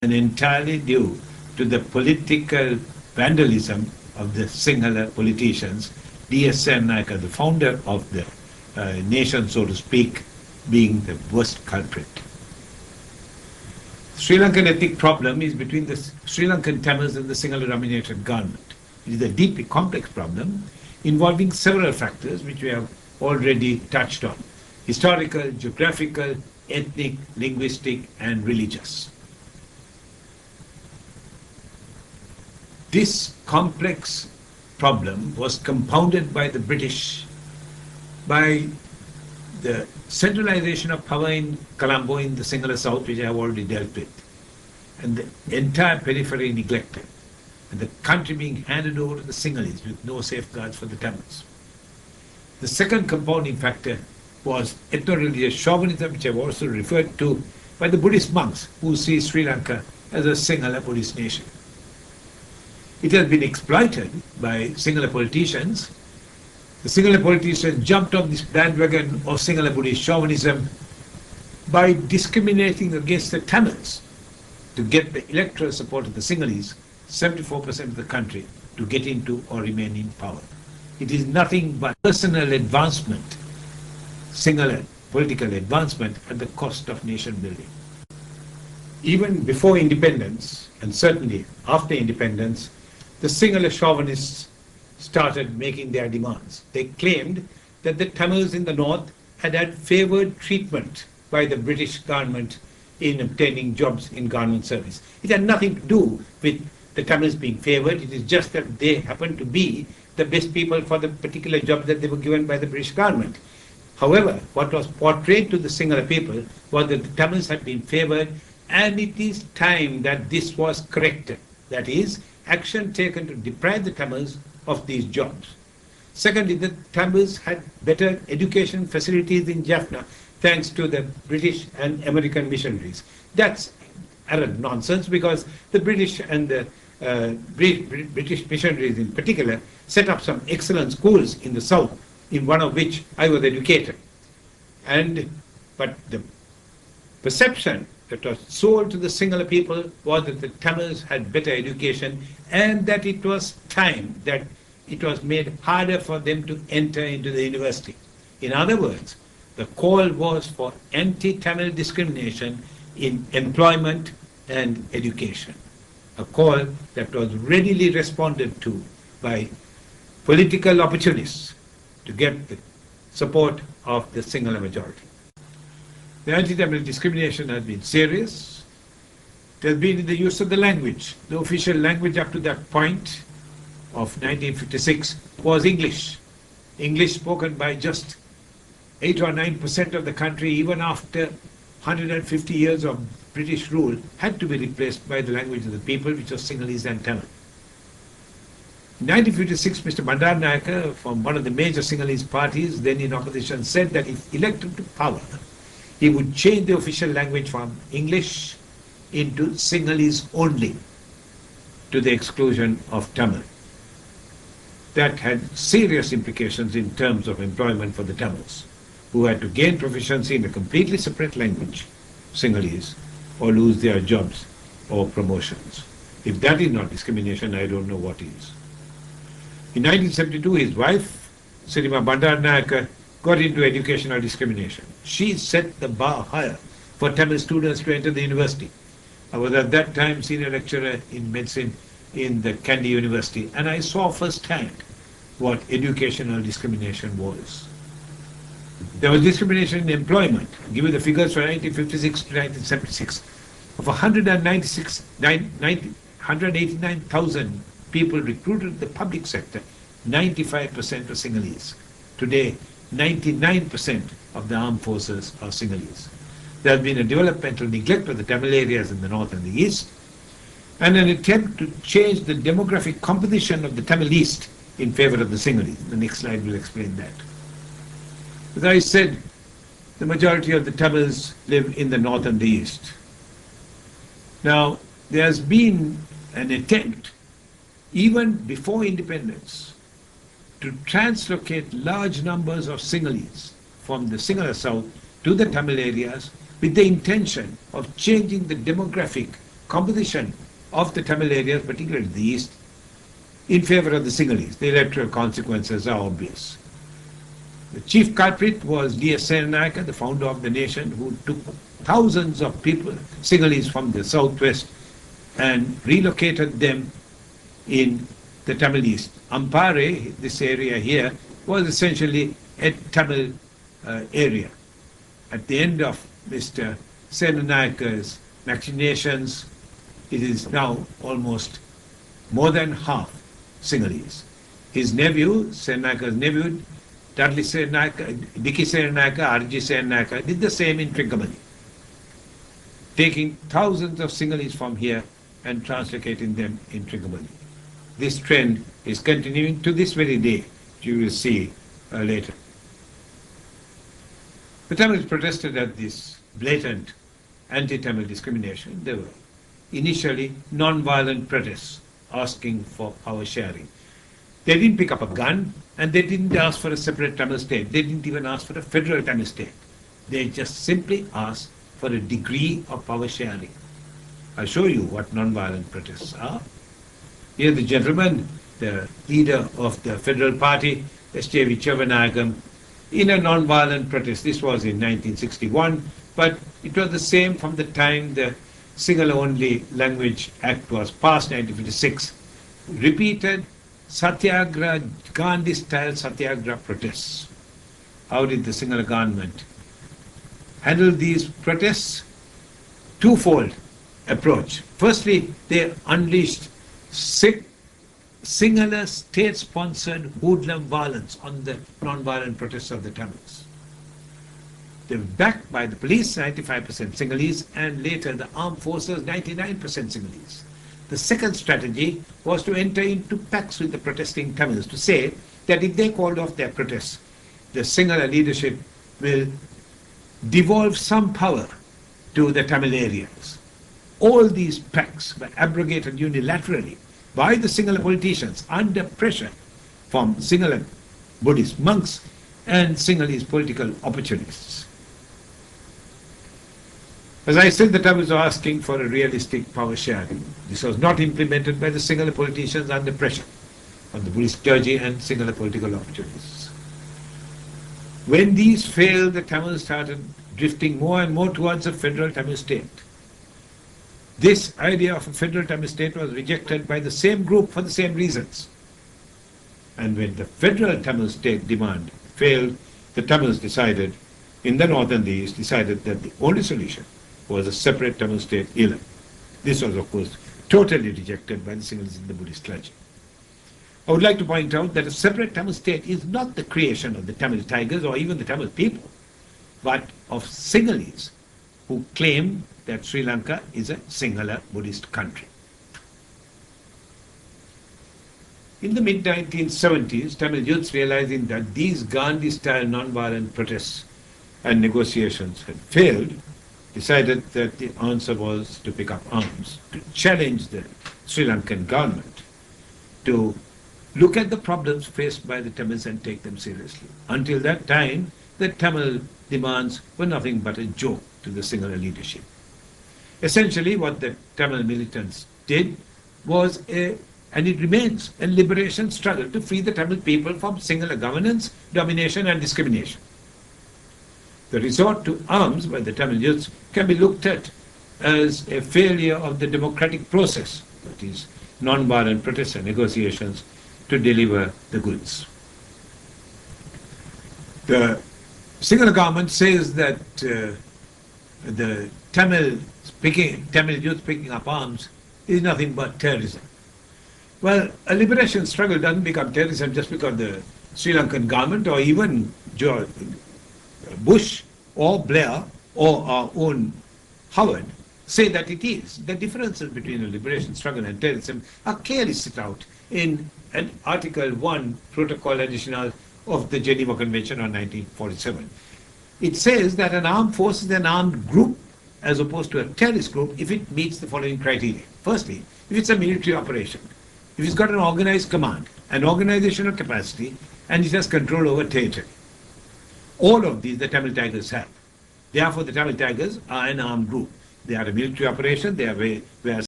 and entirely due to the political vandalism of the Sinhala politicians, D.S. Senewiratne, the founder of the nation, so to speak, being the worst culprit. Sri Lankan ethnic problem is between the Sri Lankan Tamils and the Sinhala-dominated government. It is a deeply complex problem involving several factors which we have already touched on: historical, geographical, ethnic, linguistic, and religious. This complex problem was compounded by the British by the centralization of power in Colombo in the Sinhala South, which I have already dealt with, and the entire periphery neglected, and the country being handed over to the Sinhalese with no safeguards for the Tamils. The second compounding factor was ethno-religious chauvinism, which I have also referred to, by the Buddhist monks who see Sri Lanka as a Sinhala Buddhist nation. It has been exploited by Sinhala politicians. The Sinhala politicians jumped on this bandwagon of Sinhala Buddhist chauvinism by discriminating against the Tamils to get the electoral support of the Sinhalese, 74% of the country, to get into or remain in power. It is nothing but personal advancement, Sinhala political advancement at the cost of nation building. Even before independence, and certainly after independence, the Sinhala chauvinists started making their demands. They claimed that the Tamils in the north had had favored treatment by the British government in obtaining jobs in government service. It had nothing to do with the Tamils being favored. It is just that they happened to be the best people for the particular job that they were given by the British government. However, what was portrayed to the Sinhala people was that the Tamils had been favored, and it is time that this was corrected. That is, action taken to deprive the Tamils of these jobs. Secondly, the Tamils had better education facilities in Jaffna thanks to the British and American missionaries. That's utter nonsense, because the British and the British missionaries in particular set up some excellent schools in the south, in one of which I was educated. But the perception that was sold to the Sinhala people was that the Tamils had better education, and that it was time that it was made harder for them to enter into the university. In other words, the call was for anti-Tamil discrimination in employment and education, a call that was readily responded to by political opportunists to get the support of the Sinhala majority. The anti-Tamil discrimination has been serious. It has been in the use of the language. The official language up to that point of 1956 was English. English spoken by just 8 or 9% of the country, even after 150 years of British rule, had to be replaced by the language of the people, which was Sinhalese and Tamil. In 1956, Mr. Bandaranaike, from one of the major Sinhalese parties, then in opposition, said that if elected to power, he would change the official language from English into Sinhalese only, to the exclusion of Tamil. That had serious implications in terms of employment for the Tamils, who had to gain proficiency in a completely separate language, Sinhalese, or lose their jobs or promotions. If that is not discrimination, I don't know what is. In 1972, his wife, Sirima Bandaranaike, got into educational discrimination. She set the bar higher for Tamil students to enter the university. I was at that time senior lecturer in medicine in the Kandy University, and I saw firsthand what educational discrimination was. There was discrimination in employment. I'll give you the figures for 1956 to 1976. Of 189,000 people recruited in the public sector, 95% were Sinhalese. Today, 99% of the armed forces are Sinhalese. There has been a developmental neglect of the Tamil areas in the north and the east, and an attempt to change the demographic composition of the Tamil East in favor of the Sinhalese. The next slide will explain that. As I said, the majority of the Tamils live in the north and the east. Now, there has been an attempt, even before independence, to translocate large numbers of Sinhalese from the Sinhala South to the Tamil areas with the intention of changing the demographic composition of the Tamil areas, particularly the east, in favor of the Sinhalese. The electoral consequences are obvious. The chief culprit was D.S. Senewiratne, the founder of the nation, who took thousands of people, Sinhalese from the southwest, and relocated them in the Tamil East. Ampare, this area here, was essentially a Tamil area. At the end of Mr. Senewiratne's machinations, it is now almost more than half Sinhalese. His nephew, Senewiratne's nephew, Dudley Senewiratne, Dicky Senewiratne, R.G. Senewiratne, did the same in Trincomalee, taking thousands of Sinhalese from here and translocating them in Trincomalee. This trend is continuing to this very day, which you will see later. The Tamils protested at this blatant anti-Tamil discrimination. They were initially non-violent protests asking for power sharing. They didn't pick up a gun and they didn't ask for a separate Tamil state. They didn't even ask for a federal Tamil state. They just simply asked for a degree of power sharing. I'll show you what non-violent protests are. Here the gentleman, the leader of the federal party, S.J. Vichavanagam, in a non-violent protest. This was in 1961, but it was the same from the time the Sinhala-only Language Act was passed, 1956. Repeated Satyagraha, Gandhi-style Satyagraha protests. How did the Sinhala government handle these protests? Twofold approach. Firstly, they unleashed Sinhala state-sponsored hoodlum violence on the non-violent protests of the Tamils. They were backed by the police, 95% Sinhalese, and later the armed forces, 99% Sinhalese. The second strategy was to enter into pacts with the protesting Tamils to say that if they called off their protests, the Sinhala leadership will devolve some power to the Tamil areas. All these pacts were abrogated unilaterally by the Sinhala politicians under pressure from Sinhala Buddhist monks and Sinhalese political opportunists. As I said, the Tamils were asking for a realistic power sharing. This was not implemented by the Sinhala politicians under pressure from the Buddhist clergy and Sinhala political opportunists. When these failed, the Tamils started drifting more and more towards a federal Tamil state. This idea of a federal Tamil state was rejected by the same group for the same reasons. And when the federal Tamil state demand failed, the Tamils decided, in the north and the east, decided that the only solution was a separate Tamil state, Ilam. This was, of course, totally rejected by the Sinhalese and the Buddhist clergy. I would like to point out that a separate Tamil state is not the creation of the Tamil Tigers or even the Tamil people, but of Sinhalese who claim that Sri Lanka is a Sinhala Buddhist country. In the mid-1970s, Tamil youths, realizing that these Gandhi-style non-violent protests and negotiations had failed, decided that the answer was to pick up arms, to challenge the Sri Lankan government, to look at the problems faced by the Tamils and take them seriously. Until that time, the Tamil demands were nothing but a joke to the Sinhala leadership. Essentially, what the Tamil militants did was and it remains a liberation struggle to free the Tamil people from Sinhala governance, domination and discrimination. The resort to arms by the Tamil youths can be looked at as a failure of the democratic process, that is, non-violent protests and negotiations to deliver the goods. The Sinhala government says that the Tamil youth picking up arms is nothing but terrorism. Well, a liberation struggle doesn't become terrorism just because the Sri Lankan government or even Bush or Blair or our own Howard say that it is. The differences between a liberation struggle and terrorism are clearly set out in an Article 1 Protocol Additional of the Geneva Convention on 1947. It says that an armed force is an armed group as opposed to a terrorist group if it meets the following criteria. Firstly, if it's a military operation, if it's got an organized command, an organizational capacity, and it has control over territory. All of these the Tamil Tigers have. Therefore, the Tamil Tigers are an armed group. They are a military operation, they are where